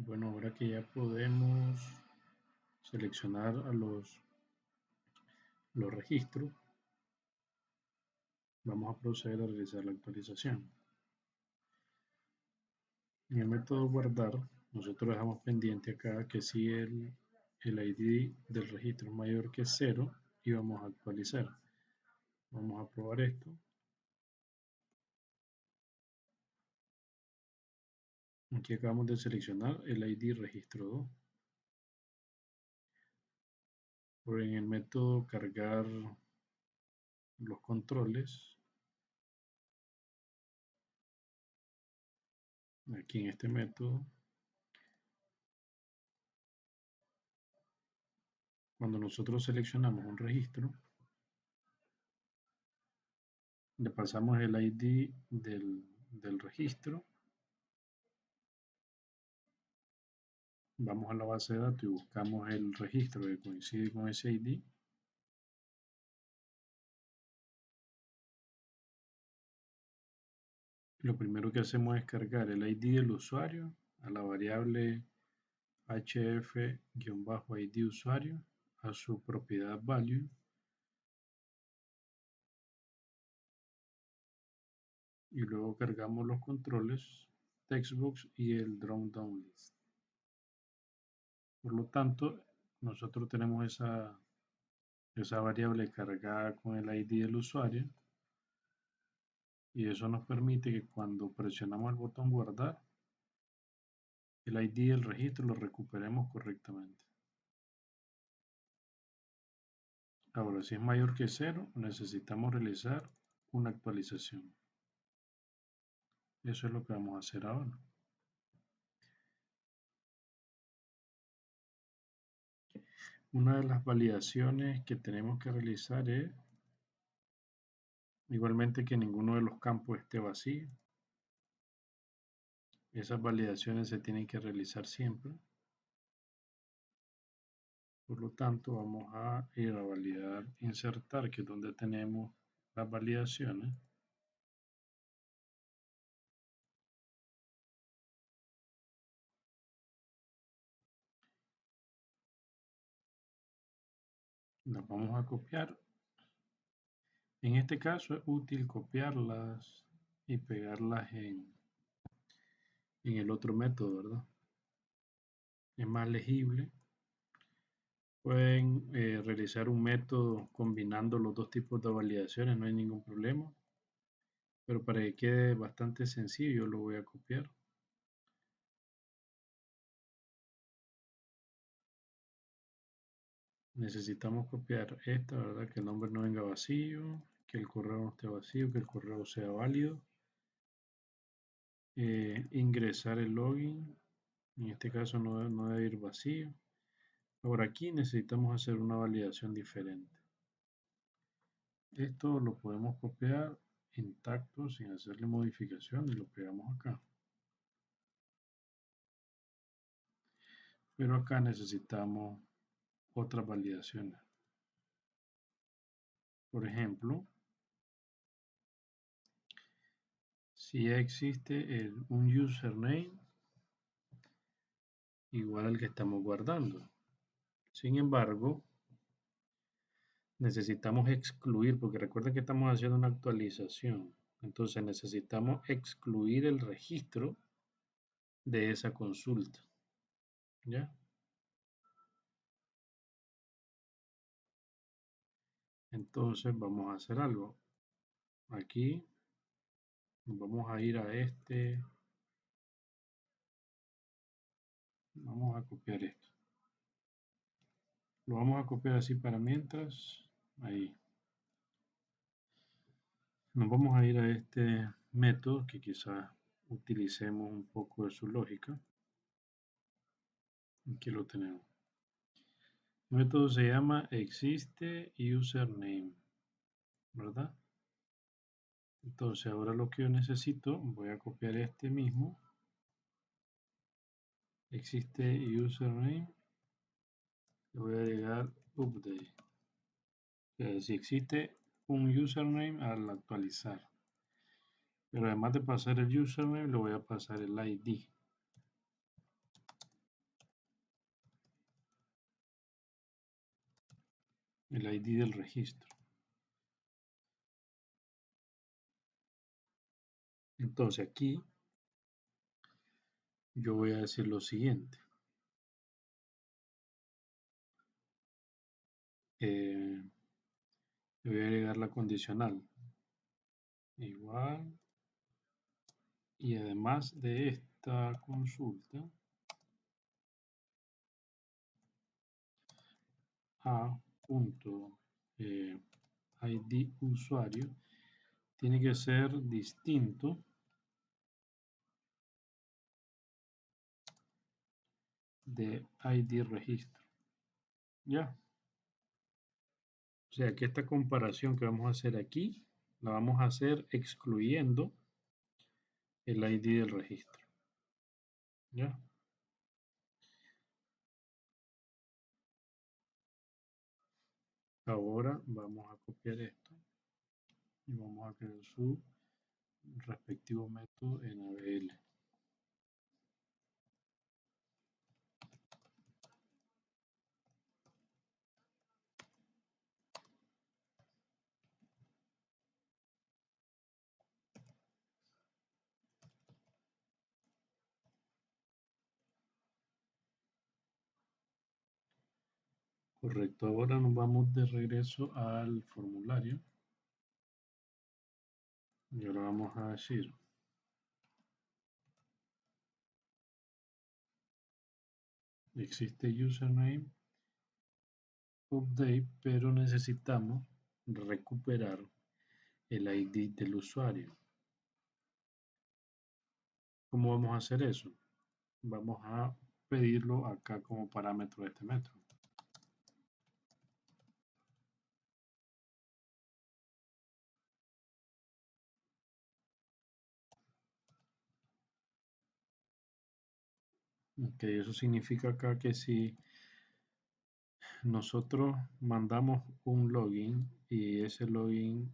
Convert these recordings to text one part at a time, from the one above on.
Bueno, ahora que ya podemos seleccionar a los registros, vamos a proceder a realizar la actualización. En el método guardar, nosotros dejamos pendiente acá que si el ID del registro es mayor que 0 y vamos a actualizar. Vamos a probar esto. Aquí acabamos de seleccionar el ID registro 2. Por en el método cargar los controles, aquí en este método, cuando nosotros seleccionamos un registro, le pasamos el ID del registro, vamos a la base de datos y buscamos el registro que coincide con ese ID. Lo primero que hacemos es cargar el ID del usuario a la variable hf-id usuario a su propiedad value. Y luego cargamos los controles textbox y el drop-down list. Por lo tanto, nosotros tenemos esa variable cargada con el ID del usuario y eso nos permite que cuando presionamos el botón guardar, el ID del registro lo recuperemos correctamente. Ahora, si es mayor que 0, necesitamos realizar una actualización. Eso es lo que vamos a hacer ahora. Una de las validaciones que tenemos que realizar es igualmente que ninguno de los campos esté vacío. Esas validaciones se tienen que realizar siempre. Por lo tanto, vamos a ir a validar, insertar, que es donde tenemos las validaciones. Las vamos a copiar. En este caso es útil copiarlas y pegarlas en el otro método, ¿verdad? Es más legible. Pueden realizar un método combinando los dos tipos de validaciones, no hay ningún problema. Pero para que quede bastante sencillo, lo voy a copiar. Necesitamos copiar esta, ¿verdad? Que el nombre no venga vacío, que el correo no esté vacío, que el correo sea válido. Ingresar el login, en este caso no debe ir vacío. Ahora aquí necesitamos hacer una validación diferente. Esto lo podemos copiar intacto sin hacerle modificaciones, lo pegamos acá. Pero acá necesitamos otras validaciones. Por ejemplo, si ya existe un username igual al que estamos guardando. Sin embargo, necesitamos excluir, porque recuerden que estamos haciendo una actualización. Entonces necesitamos excluir el registro de esa consulta. ¿Ya? Entonces vamos a hacer algo. Aquí vamos a ir a este. Vamos a copiar esto. Lo vamos a copiar así para mientras. Ahí. Nos vamos a ir a este método que quizás utilicemos un poco de su lógica. Aquí lo tenemos. El método se llama existe username, ¿verdad? Entonces ahora lo que yo necesito, voy a copiar este mismo. Existe username. Le voy a agregar update. Si existe un username al actualizar. Pero además de pasar el username, le voy a pasar el ID. el ID del registro. Entonces aquí yo voy a decir lo siguiente. Le voy a agregar la condicional. Igual. Y además de esta consulta, a punto ID usuario tiene que ser distinto de ID registro. ¿Ya? O sea que esta comparación que vamos a hacer aquí, la vamos a hacer excluyendo el ID del registro. ¿Ya? Ahora vamos a copiar esto y vamos a crear su respectivo método en ABL. Correcto, ahora nos vamos de regreso al formulario y ahora vamos a decir existe username update, pero necesitamos recuperar el ID del usuario. ¿Cómo vamos a hacer eso? Vamos a pedirlo acá como parámetro de este método. Ok, eso significa acá que si nosotros mandamos un login y ese login,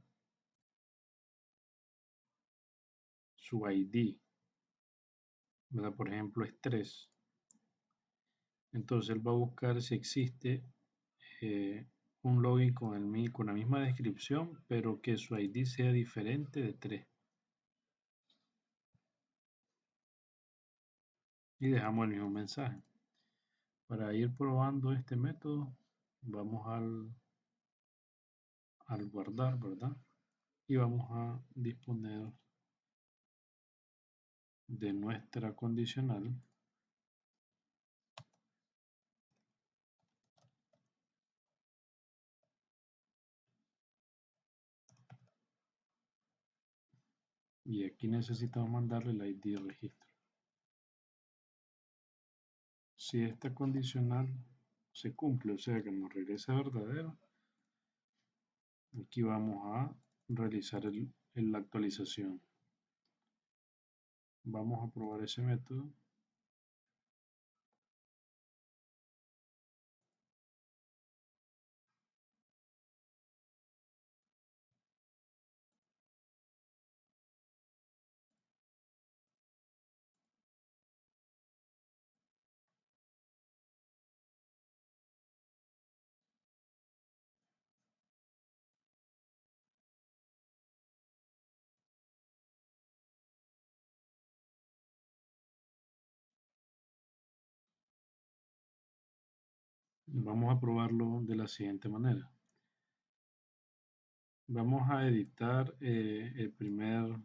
su ID, ¿verdad? Por ejemplo, es 3. Entonces él va a buscar si existe un login con la misma descripción, pero que su ID sea diferente de 3. Y dejamos el mismo mensaje. Para ir probando este método, vamos al guardar, ¿verdad? Y vamos a disponer de nuestra condicional. Y aquí necesitamos mandarle el ID registro. Si esta condicional se cumple, o sea que nos regresa verdadero, aquí vamos a realizar la actualización. Vamos a probar ese método. Vamos a probarlo de la siguiente manera. Vamos a editar el primer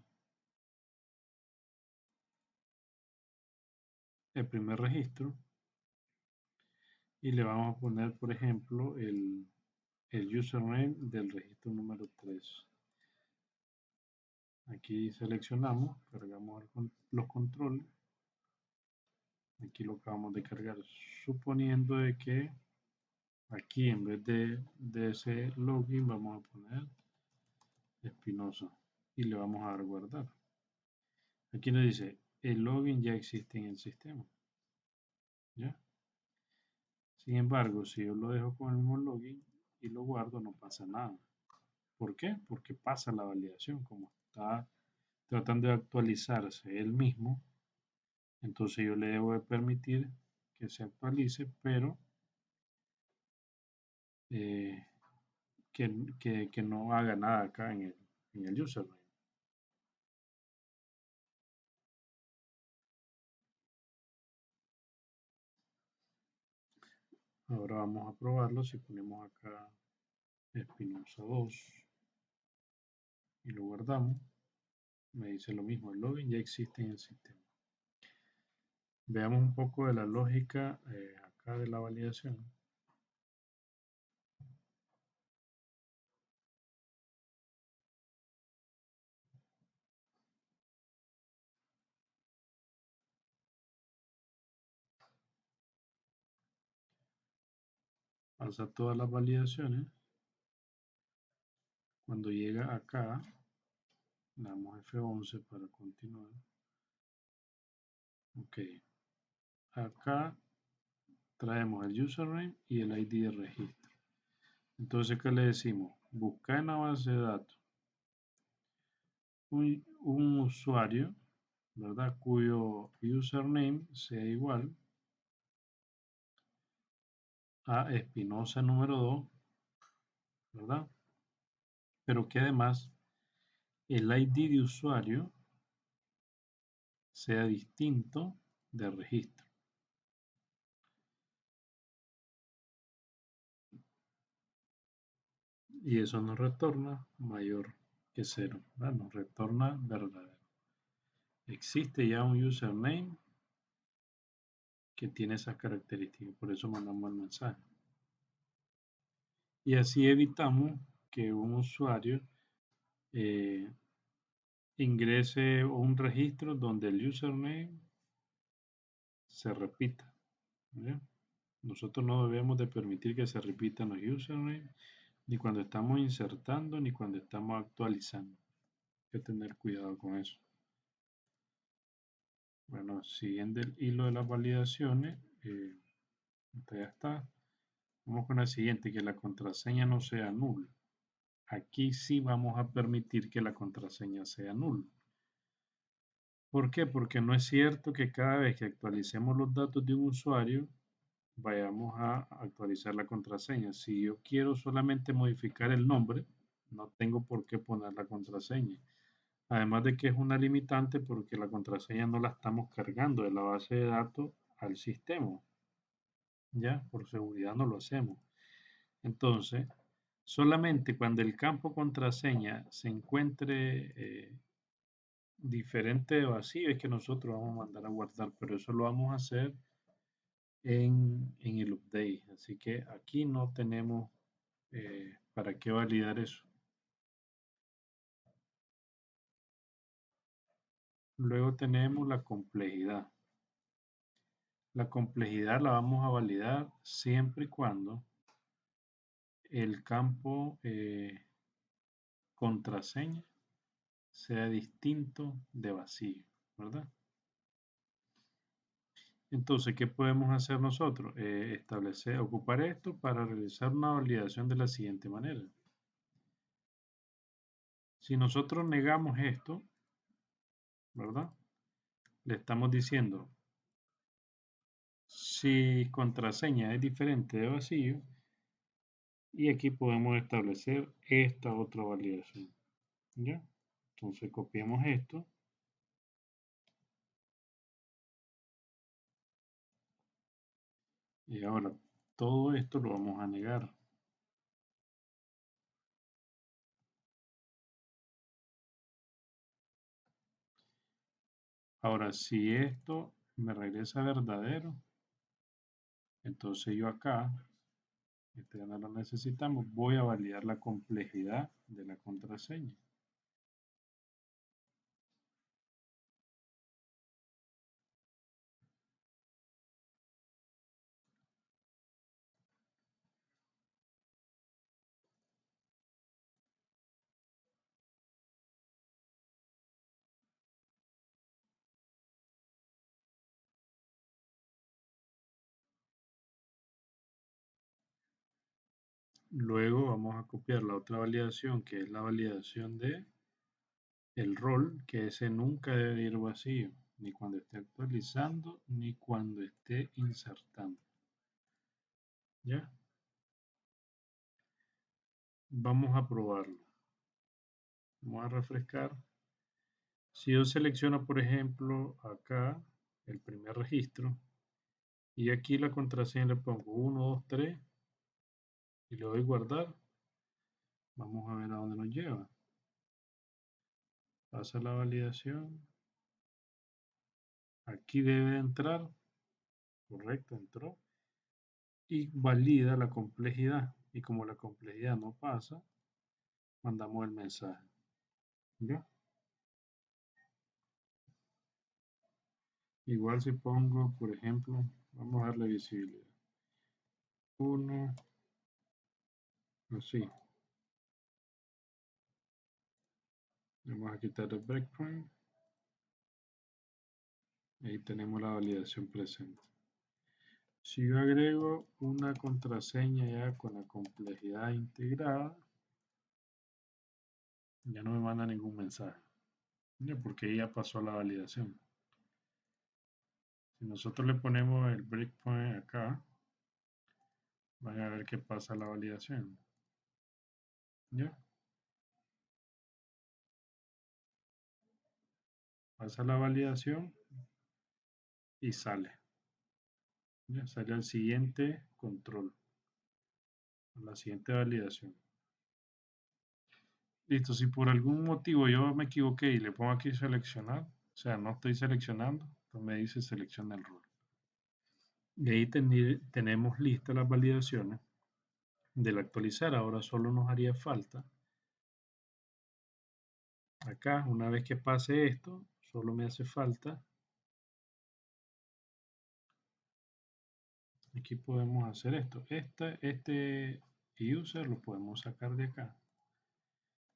registro y le vamos a poner, por ejemplo, el username del registro número 3. Aquí seleccionamos, cargamos los controles. Aquí lo acabamos de cargar, suponiendo de que aquí en vez de ese login vamos a poner Espinosa y le vamos a dar guardar. Aquí nos dice el login ya existe en el sistema. ¿Ya? Sin embargo, si yo lo dejo con el mismo login y lo guardo, no pasa nada. ¿Por qué? Porque pasa la validación. Como está tratando de actualizarse él mismo, entonces yo le debo de permitir que se actualice, pero que no haga nada acá en el username. Ahora vamos a probarlo si ponemos acá Espinosa 2 y lo guardamos. Me dice lo mismo, el login ya existe en el sistema. Veamos un poco de la lógica acá de la validación. Pasa todas las validaciones. Cuando llega acá, le damos F11 para continuar. Ok. Acá traemos el username y el ID de registro. Entonces, ¿qué le decimos? Buscar en la base de datos un usuario, ¿verdad? Cuyo username sea igual a Espinosa número 2, ¿verdad? Pero que además el ID de usuario sea distinto de registro. Y eso nos retorna mayor que 0, ¿verdad? Nos retorna verdadero. Existe ya un username que tiene esas características, por eso mandamos el mensaje. Y así evitamos que un usuario ingrese un registro donde el username se repita. ¿Bien? Nosotros no debemos de permitir que se repitan los usernames ni cuando estamos insertando ni cuando estamos actualizando. Hay que tener cuidado con eso. Bueno, siguiendo el hilo de las validaciones, ya está. Vamos con la siguiente, que la contraseña no sea null. Aquí sí vamos a permitir que la contraseña sea null. ¿Por qué? Porque no es cierto que cada vez que actualicemos los datos de un usuario, vayamos a actualizar la contraseña. Si yo quiero solamente modificar el nombre, no tengo por qué poner la contraseña. Además de que es una limitante porque la contraseña no la estamos cargando de la base de datos al sistema. Ya, por seguridad no lo hacemos. Entonces, solamente cuando el campo contraseña se encuentre diferente de vacío es que nosotros vamos a mandar a guardar, pero eso lo vamos a hacer en el update. Así que aquí no tenemos para qué validar eso. Luego tenemos la complejidad. La complejidad la vamos a validar siempre y cuando el campo contraseña sea distinto de vacío, ¿verdad? Entonces, ¿qué podemos hacer nosotros? Ocupar esto para realizar una validación de la siguiente manera. Si nosotros negamos esto, ¿verdad? Le estamos diciendo, si contraseña es diferente de vacío, y aquí podemos establecer esta otra validación. ¿Ya? Entonces copiamos esto. Y ahora todo esto lo vamos a negar. Ahora, si esto me regresa verdadero, entonces yo acá, este ya no lo necesitamos, voy a validar la complejidad de la contraseña. Luego vamos a copiar la otra validación, que es la validación de el rol, que ese nunca debe ir vacío, ni cuando esté actualizando, ni cuando esté insertando. ¿Ya? Vamos a probarlo. Vamos a refrescar. Si yo selecciono, por ejemplo, acá el primer registro y aquí la contraseña le pongo 1, 2, 3 y le doy guardar, vamos a ver a dónde nos lleva. Pasa la validación. Aquí debe entrar. Correcto, entró. Y valida la complejidad. Y como la complejidad no pasa, mandamos el mensaje. ¿Ya? Igual si pongo, por ejemplo, vamos a darle visibilidad. 1, así. Vamos a quitar el breakpoint. Ahí tenemos la validación presente. Si yo agrego una contraseña ya con la complejidad integrada, ya no me manda ningún mensaje, ¿ya? Porque ya pasó la validación. Si nosotros le ponemos el breakpoint acá, van a ver que pasa la validación. ¿Ya? Pasa la validación y sale. ¿Ya? Sale al siguiente control, a la siguiente validación. Listo, si por algún motivo yo me equivoqué y le pongo aquí seleccionar, o sea, no estoy seleccionando, entonces me dice selecciona el rol. Y ahí tenemos listas las validaciones del actualizar. Ahora solo nos haría falta, acá, una vez que pase esto, solo me hace falta, aquí podemos hacer esto. Este user lo podemos sacar de acá.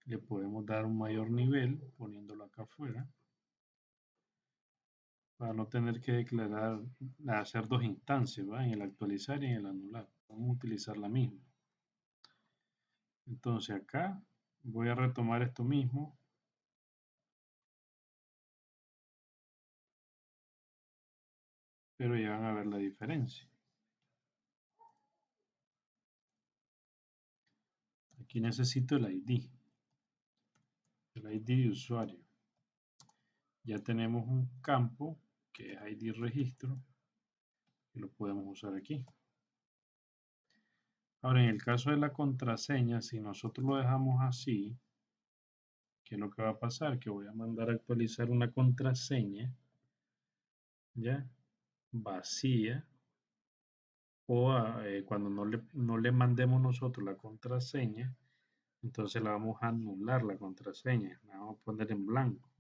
Le podemos dar un mayor nivel poniéndolo acá afuera para no tener que declarar, hacer dos instancias, ¿va? En el actualizar y en el anular. Vamos a utilizar la misma. Entonces acá voy a retomar esto mismo. Pero ya van a ver la diferencia. Aquí necesito el ID de usuario. Ya tenemos un campo que es ID registro y lo podemos usar aquí. Ahora, en el caso de la contraseña, si nosotros lo dejamos así, ¿qué es lo que va a pasar? Que voy a mandar a actualizar una contraseña, ¿ya? Vacía, o cuando no le mandemos nosotros la contraseña, entonces la vamos a anular la contraseña, la vamos a poner en blanco.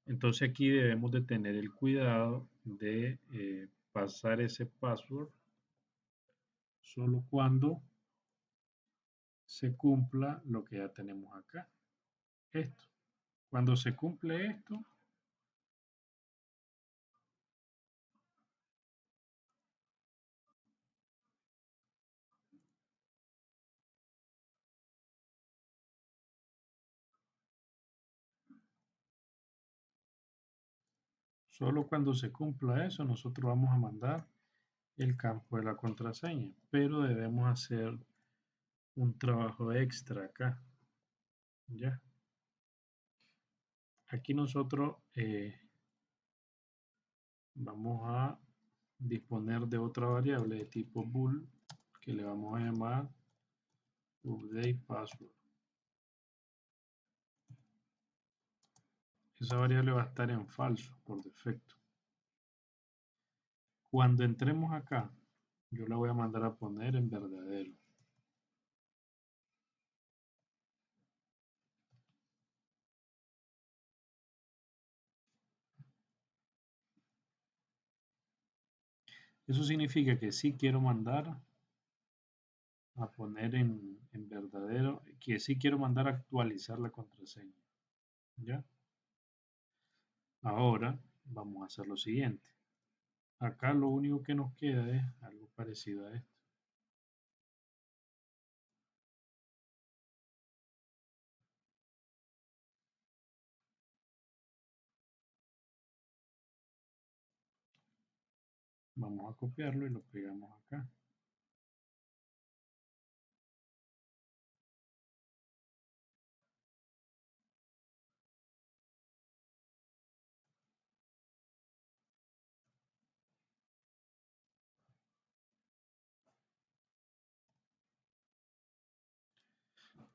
Entonces aquí debemos de tener el cuidado de pasar ese password solo cuando se cumpla lo que ya tenemos acá. Esto. Cuando se cumple esto, solo cuando se cumpla eso, nosotros vamos a mandar el campo de la contraseña, pero debemos hacer un trabajo extra acá. ¿Ya? Aquí nosotros vamos a disponer de otra variable de tipo bool que le vamos a llamar update password. Esa variable va a estar en falso por defecto. Cuando entremos acá, yo la voy a mandar a poner en verdadero. Eso significa que sí quiero mandar a poner en verdadero, que sí quiero mandar a actualizar la contraseña. ¿Ya? Ahora vamos a hacer lo siguiente. Acá lo único que nos queda es algo parecido a esto. Vamos a copiarlo y lo pegamos acá.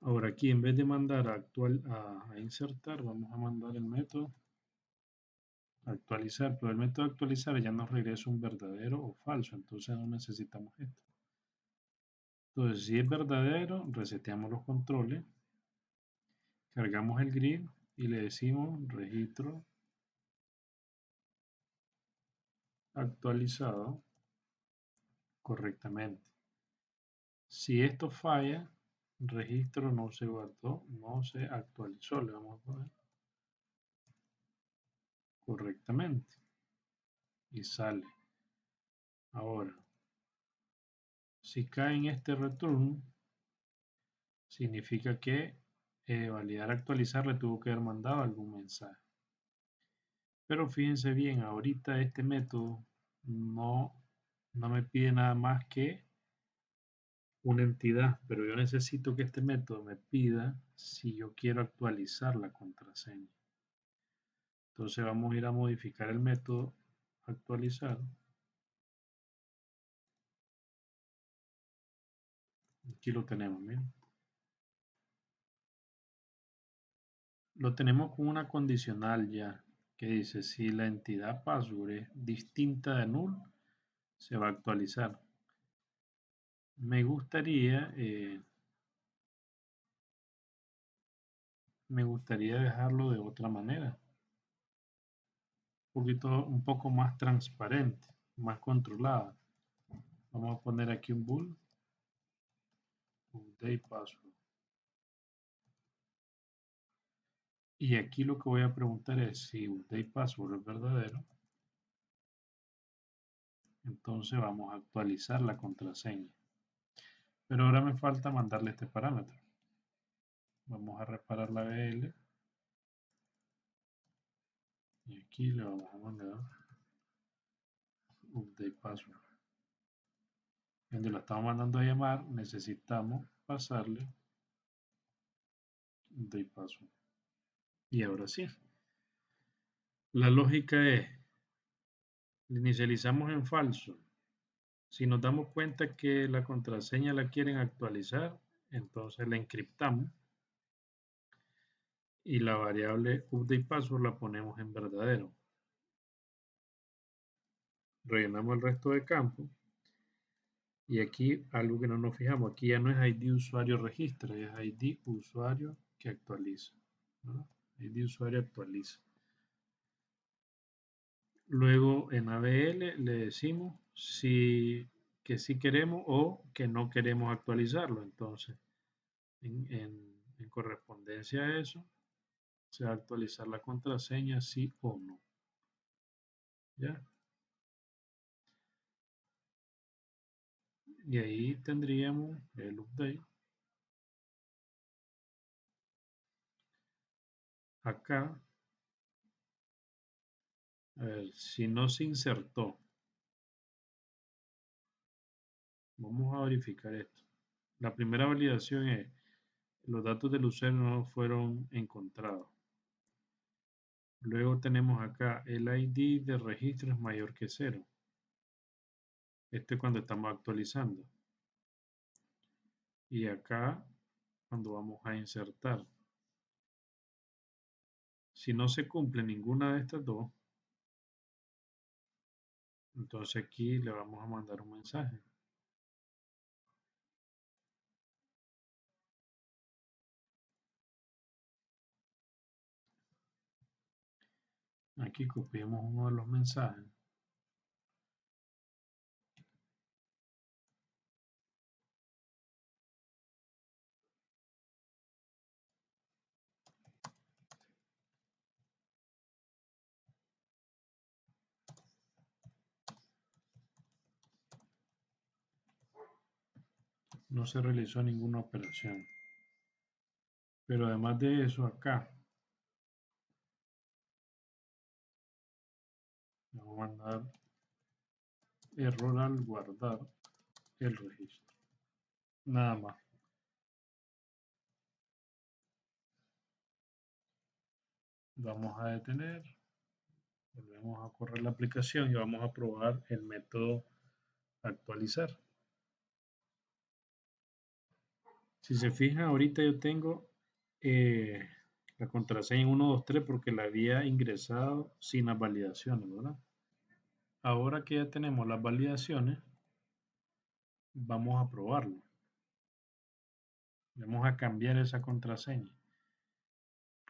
Ahora aquí en vez de mandar a insertar, vamos a mandar el método actualizar, pero el método actualizar ya nos regresa un verdadero o falso, entonces no necesitamos esto. Entonces, si es verdadero, reseteamos los controles, cargamos el grid y le decimos registro actualizado correctamente. Si esto falla, registro no se guardó, no se actualizó, le vamos a poner correctamente y sale. Ahora, si cae en este return, significa que validar actualizar le tuvo que haber mandado algún mensaje. Pero fíjense bien, ahorita este método no me pide nada más que una entidad, pero yo necesito que este método me pida si yo quiero actualizar la contraseña. Entonces vamos a ir a modificar el método actualizar. Aquí lo tenemos, miren. Lo tenemos con una condicional ya, que dice si la entidad password es distinta de null, se va a actualizar. Me gustaría dejarlo de otra manera, un poco más transparente, más controlada. Vamos a poner aquí un bool, update password. Y aquí lo que voy a preguntar es si update password es verdadero. Entonces vamos a actualizar la contraseña. Pero ahora me falta mandarle este parámetro. Vamos a reparar la BL. Y aquí le vamos a mandar update password. Donde lo estamos mandando a llamar, necesitamos pasarle update password. Y ahora sí. La lógica es, le inicializamos en falso. Si nos damos cuenta que la contraseña la quieren actualizar, entonces la encriptamos y la variable update password la ponemos en verdadero. Rellenamos el resto de campos y aquí algo que no nos fijamos, aquí ya no es ID usuario registra, es ID usuario que actualiza, ¿no? ID usuario actualiza. Luego en ABL le decimos que sí queremos o que no queremos actualizarlo. Entonces, en correspondencia a eso, se va a actualizar la contraseña sí o no. ¿Ya? Y ahí tendríamos el update. Acá, a ver, si no se insertó, vamos a verificar esto. La primera validación es, los datos del usuario no fueron encontrados. Luego tenemos acá el ID de registro es mayor que 0. Esto es cuando estamos actualizando. Y acá, cuando vamos a insertar. Si no se cumple ninguna de estas dos, entonces aquí le vamos a mandar un mensaje. Aquí copiamos uno de los mensajes. No se realizó ninguna operación. Pero además de eso, acá vamos a mandar error al guardar el registro. Nada más. Vamos a detener. Volvemos a correr la aplicación y vamos a probar el método actualizar. Si se fijan, ahorita yo tengo la contraseña 123 porque la había ingresado sin las validaciones, ¿verdad? Ahora que ya tenemos las validaciones, vamos a probarlo. Vamos a cambiar esa contraseña.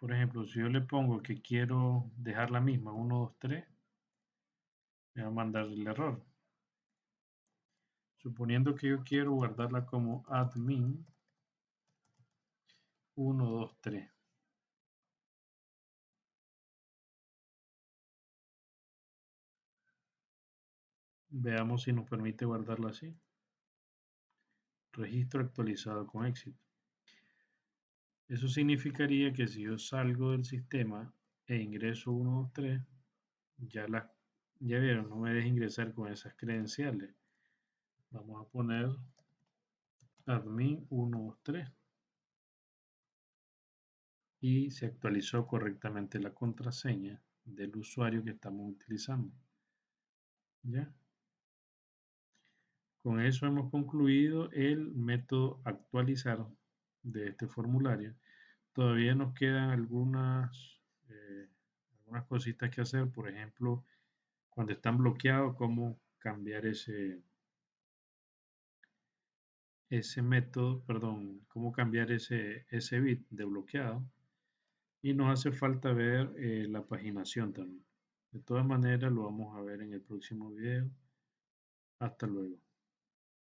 Por ejemplo, si yo le pongo que quiero dejar la misma, 123, me va a mandar el error. Suponiendo que yo quiero guardarla como admin 123. Veamos si nos permite guardarla así. Registro actualizado con éxito. Eso significaría que si yo salgo del sistema e ingreso 123, ya vieron, no me deja ingresar con esas credenciales. Vamos a poner admin 123 y se actualizó correctamente la contraseña del usuario que estamos utilizando. ¿Ya? Con eso hemos concluido el método actualizar de este formulario. Todavía nos quedan algunas cositas que hacer, por ejemplo, cuando están bloqueados, cómo cambiar ese método, perdón, cómo cambiar ese bit de bloqueado. Y nos hace falta ver la paginación también. De todas maneras, lo vamos a ver en el próximo video. Hasta luego.